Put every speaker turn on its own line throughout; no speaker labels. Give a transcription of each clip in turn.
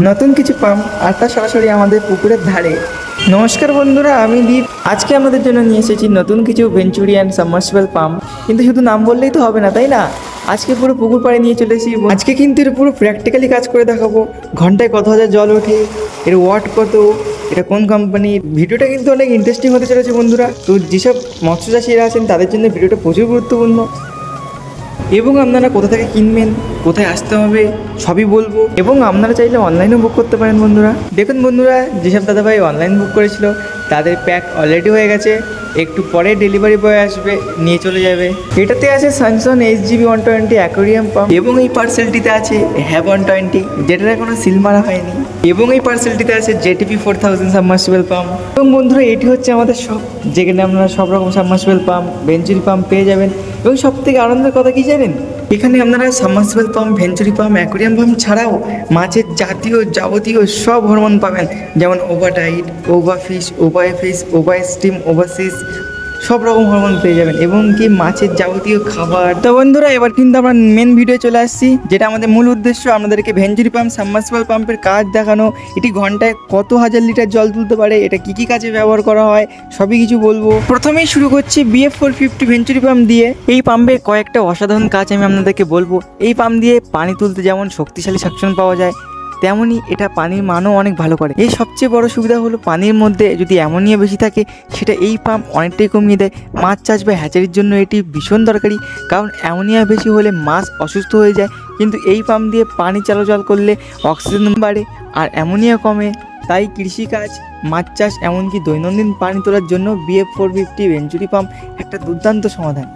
নতুন কিছু পাম্প আর তা সরাসরি আমাদের পুকুরের ধারে। নমস্কার বন্ধুরা, আমি দীপ। আজকে আমাদের জন্য নিয়ে এসেছি নতুন কিছু ভেঞ্চুরিয়ান সাবমার্সিবল পাম্প। কিন্তু শুধু নাম বললেই তো হবে না, তাই না? আজকে পুরো পুকুর পাড়ে নিয়ে চলে এসেছি। আজকে কিন্তু এর পুরো প্র্যাকটিক্যালি কাজ করে দেখাবো। ঘন্টায় কত হাজার জল ওঠে, এর ওয়াট কত, এটা কোন কোম্পানির। ভিডিওটা কিন্তু অনেক ইন্টারেস্টিং হতে চলেছে বন্ধুরা। তো যেসব মৎস্য চাষিরা আছেন তাদের জন্য ভিডিওটা প্রচুর গুরুত্বপূর্ণ। এবং আপনারা কোথা থেকে কিনবেন, কোথায় আসতে হবে সবই বলবো। এবং আপনারা চাইলে অনলাইনেও বুক করতে পারেন বন্ধুরা। দেখুন বন্ধুরা, যেসব দাদাভাই অনলাইন বুক করেছিল তাদের প্যাক অলরেডি হয়ে গেছে। একটু পরে ডেলিভারি বয় আসবে, নিয়ে চলে যাবে। এটাতে আছে স্যামসাং HGB 120 অ্যাকোরিয়াম পাম্প, এবং এই পার্সেলটিতে আছে হ্যাব 120, যেটার এখনো সিল মারা হয়নি। এবং এই পার্সেলটিতে আছে JTP 4000 সাবমার্সিবল পাম্প। এবং বন্ধুরা, এটি হচ্ছে আমাদের শপ, যেখানে আপনারা সব রকম সাবমার্সিবল পাম্প, ভেঞ্চুরি পাম্প পেয়ে যাবেন। এবং সব থেকে আনন্দের কথা কি জানেন, এখানে আপনারা submersible pump, venturi pump, aquarium pump ছাড়াও মাছের জাতীয় যাবতীয় সব হরমোন পাবেন, যেমন ওভারটাইট, ওভারফিশ, ওভারফিশ, ওভার স্টিম, ওভারসিস, সব রকম হরমোন পেয়ে যাবেন। এবং কি মাছের যাবতীয় খাবার। তো বন্ধুরা, এবার কিন্তু আমরা মেন ভিডিও চলে আসছি, যেটা আমাদের মূল উদ্দেশ্য, আপনাদেরকে ভেঞ্চুরি পাম্প, সাবমার্সিবল পাম্পের কাজ দেখানো। এটি ঘন্টায় কত হাজার লিটার জল তুলতে পারে, এটা কি কি কাজে ব্যবহার করা হয় সবই কিছু বলবো। প্রথমেই শুরু করছি BF 450 ভেঞ্চুরি পাম্প দিয়ে। এই পাম্পের কয়েকটা অসাধারণ কাজ আমি আপনাদেরকে বলবো। এই পাম্প দিয়ে পানি তুলতে যেমন শক্তিশালী সাকশন পাওয়া যায়, তেমনই এটা পানির মানও অনেক ভালো করে। এই সবচেয়ে বড় সুবিধা হলো পানির মধ্যে যদি অ্যামোনিয়া বেশি থাকে, সেটা এই পাম্প অনেকটাই কমিয়ে দেয়। মাছ চাষ বা হ্যাচারির জন্য এটি ভীষণ দরকারি, কারণ অ্যামোনিয়া বেশি হলে মাছ অসুস্থ হয়ে যায়। কিন্তু এই পাম্প দিয়ে পানি চলাচল করলে অক্সিজেন বাড়ে আর অ্যামোনিয়া কমে। তাই কৃষিকাজ, মাছ চাষ, এমনকি দৈনন্দিন পানি তোলার জন্য BF 450 ভেঞ্চুরি পাম্প একটা দুর্দান্ত সমাধান।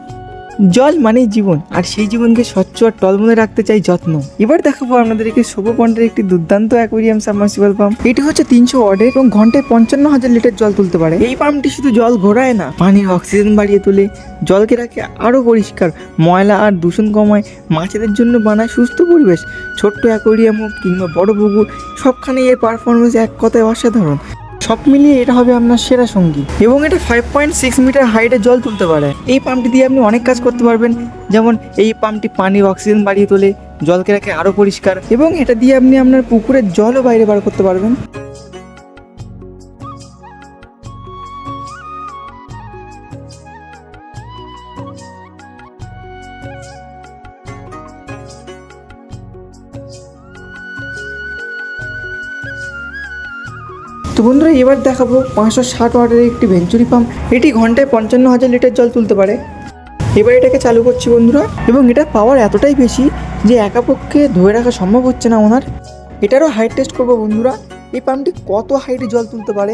জল মানেই জীবন, আর সেই জীবনকে স্বচ্ছ আর টলমলে রাখতে চাই যত্ন। এবার দেখাবো আপনাদেরকে শোভো পন্ডের একটি দুর্দান্ত অ্যাকোরিয়াম সাবমার্সিবল পাম্প। এটি হচ্ছে 300 ওয়াটের এবং ঘন্টায় 55,000 লিটার জল তুলতে পারে। এই পাম্পটি শুধু জল ঘোরায় না, পানির অক্সিজেন বাড়িয়ে তোলে, জলকে রাখে আরও পরিষ্কার, ময়লা আর দূষণ কমায়, মাছেদের জন্য বানায় সুস্থ পরিবেশ। ছোট্ট অ্যাকোরিয়াম হোক কিংবা বড় পুকুর, সবখানেই এর পারফরমেন্স এক কথায় অসাধারণ। সব মিলিয়ে এটা হবে আপনার সেরা সঙ্গী। এবং এটা 5.6 মিটার হাইটে জল তুলতে পারে। এই পাম্পটি দিয়ে আপনি অনেক কাজ করতে পারবেন, যেমন এই পাম্পটি পানির অক্সিজেন বাড়িয়ে তোলে, জলকে রাখে আরও পরিষ্কার, এবং এটা দিয়ে আপনি আপনার পুকুরের জলও বাইরে বার করতে পারবেন। তো বন্ধুরা, এবার দেখাবো 560 ওয়াটের একটি ভেঞ্চুরি পাম্প। এটি ঘন্টায় 55,000 লিটার জল তুলতে পারে। এবার এটাকে চালু করছি বন্ধুরা, এবং এটার পাওয়ার এতটাই বেশি যে একা পক্ষে ধরে রাখা সম্ভব হচ্ছে না ওনার। এটারও হাইট টেস্ট করবো বন্ধুরা, এই পাম্পটি কত হাইটে জল তুলতে পারে।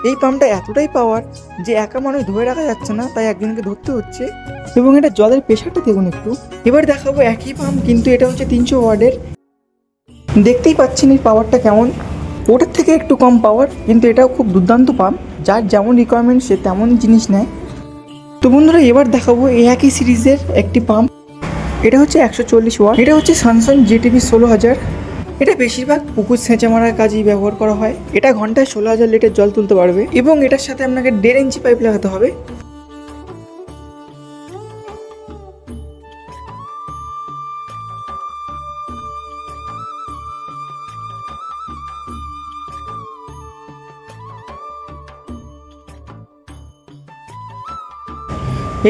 এই পাম্পটা এতটাই পাওয়ার যে একা মানুষ ধরে রাখা যাচ্ছে না, তাই একজনকে ধরতে হচ্ছে। এবং এটা জলের প্রেশারটা দেখুন একটু। এবার দেখাবো একই পাম্প, কিন্তু এটা হচ্ছে 300 ওয়াটের। দেখতেই পাচ্ছেন এর পাওয়ারটা কেমন, ওটার থেকে একটু কম পাওয়ার, কিন্তু এটাও খুব দুর্দান্ত পাম্প। যার যেমন রিকোয়ারমেন্ট সে তেমন জিনিস নেয়। তো বন্ধুরা, এবার দেখাবো এই একই সিরিজের একটি পাম্প। এটা হচ্ছে 140 ওয়াট। এটা হচ্ছে স্যামসাং JTP 16000। এটা বেশিরভাগ পুকুর সেঁচা মারার কাজেই ব্যবহার করা হয়। এটা ঘন্টায় 16,000 লিটার জল তুলতে পারবে, এবং এটার সাথে আপনাকে 1.5 ইঞ্চি পাইপ লাগাতে হবে।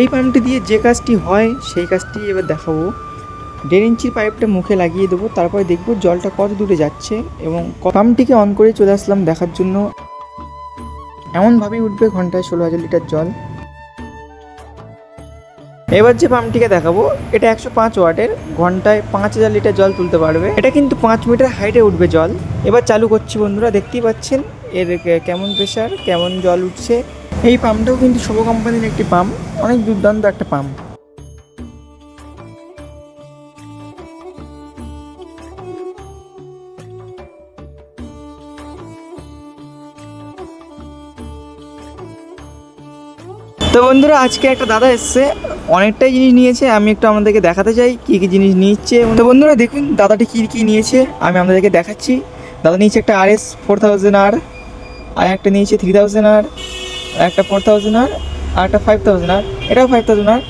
এই পাম্পটি দিয়ে যে কাজটি হয় সেই কাজটি এবার দেখাবো। 1.5 ইঞ্চির পাইপটা মুখে লাগিয়ে দেবো, তারপরে দেখবো জলটা কত দূরে যাচ্ছে। এবং পাম্পটিকে অন করে চলে আসলাম দেখার জন্য। এমনভাবেই উঠবে ঘন্টায় 16,000 লিটার জল। এবার যে পাম্পটিকে দেখাবো, এটা 105 ওয়াটের, ঘন্টায় 5,000 লিটার জল তুলতে পারবে। এটা কিন্তু 5 মিটার হাইটে উঠবে জল। এবার চালু করছি বন্ধুরা, দেখতেই পাচ্ছেন এর কেমন প্রেশার, কেমন জল উঠছে। এই পাম্পটাও কিন্তু শোভো কোম্পানির একটি পাম্প, অনেক দুর্দান্ত একটা পাম্প। তো বন্ধুরা, আজকে একটা দাদা এসছে, অনেকটাই জিনিস নিয়েছে। আমি একটু আপনাদেরকে দেখাতে চাই কী কী জিনিস নিচ্ছে। তো বন্ধুরা দেখুন দাদাটি কী কী নিয়েছে, আমি আপনাদেরকে দেখাচ্ছি। দাদা নিয়েছে একটা RS 4000R, আর একটা নিয়েছে 3000R, আর একটা 4000R, আর একটা 5000R, এটাও 5000R।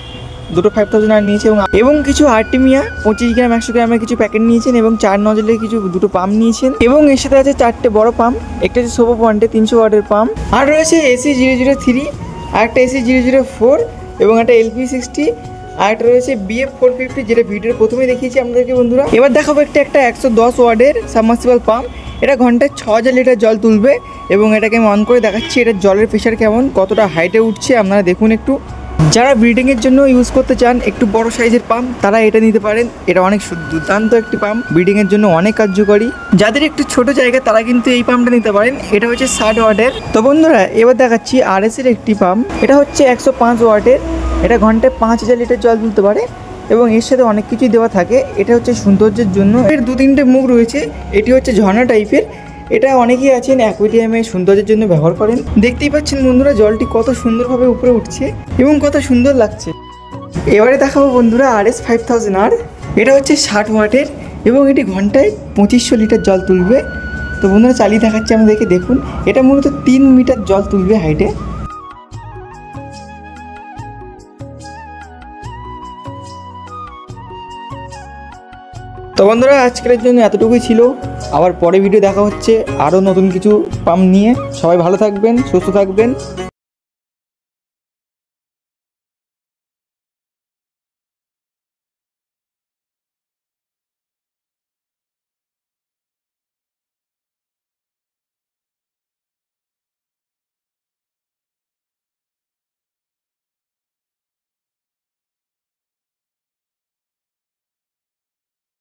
দুটো 5000 নিয়েছে এবং কিছু আর্টিমিয়া 25 গ্রাম 100 গ্রামের কিছু প্যাকেট নিয়েছেন এবং 4 নজলের কিছু দুটো পাম্প নিয়েছেন এবং এর সাথে আছে 4টে বড় পাম্প, একটা হচ্ছে সোপো পয়েন্টে 300 ওয়াটের পাম্প, আর রয়েছে AC003, আর একটা AC004 এবং একটা LP60, আর একটা রয়েছে BF450 যেটা ভিডিওর প্রথমে দেখিয়েছি আপনাদেরকে বন্ধুরা। এবার দেখাবো একটা 110 ওয়াটের সাবমার্সিবল পাম্প। এটা ঘন্টায় 6000 লিটার জল তুলবে এবং এটাকে আমি অন করে দেখাচ্ছি এটার জলের প্রেশার কেমন, কতটা হাইটে উঠছে আপনারা দেখুন একটু। যারা ব্রিডিংয়ের জন্য ইউজ করতে চান একটু বড় সাইজের পাম্প তারা এটা নিতে পারেন। এটা অনেক দুর্দান্ত একটি পাম্প, ব্রিডিংয়ের জন্য অনেক কার্যকরী। যাদের একটু ছোট জায়গা তারা কিন্তু এই পাম্পটা নিতে পারেন। এটা হচ্ছে 60 ওয়াটের। তো বন্ধুরা এবার দেখাচ্ছি RS এর একটি পাম্প। এটা হচ্ছে 105 ওয়াটের। এটা ঘন্টায় 5000 লিটার জল তুলতে পারে এবং এর সাথে অনেক কিছুই দেওয়া থাকে। এটা হচ্ছে সৌন্দর্যের জন্য। এর 2-3টে মুখ রয়েছে। এটি হচ্ছে ঝর্ণা টাইপের। এটা অনেকেই আছেন অ্যাকুয়ারিয়ামে সৌন্দর্যের জন্য ব্যবহার করেন। দেখতেই পাচ্ছেন বন্ধুরা জলটি কত সুন্দরভাবে উপরে উঠছে এবং কত সুন্দর লাগছে। এবারে দেখাবো বন্ধুরা RS 5000R। এটা হচ্ছে 60 ওয়াটের এবং এটি ঘন্টায় 2500 লিটার জল তুলবে। তো বন্ধুরা চালিয়ে দেখাচ্ছি আমাদেরকে দেখুন। এটা মূলত 3 মিটার জল তুলবে হাইটে। তো বন্ধুরা আজকের জন্য এতটুকুই ছিল। আবার পরে ভিডিও দেখা হচ্ছে আরও নতুন কিছু পাম্প নিয়ে। সবাই ভালো থাকবেন, সুস্থ থাকবেন।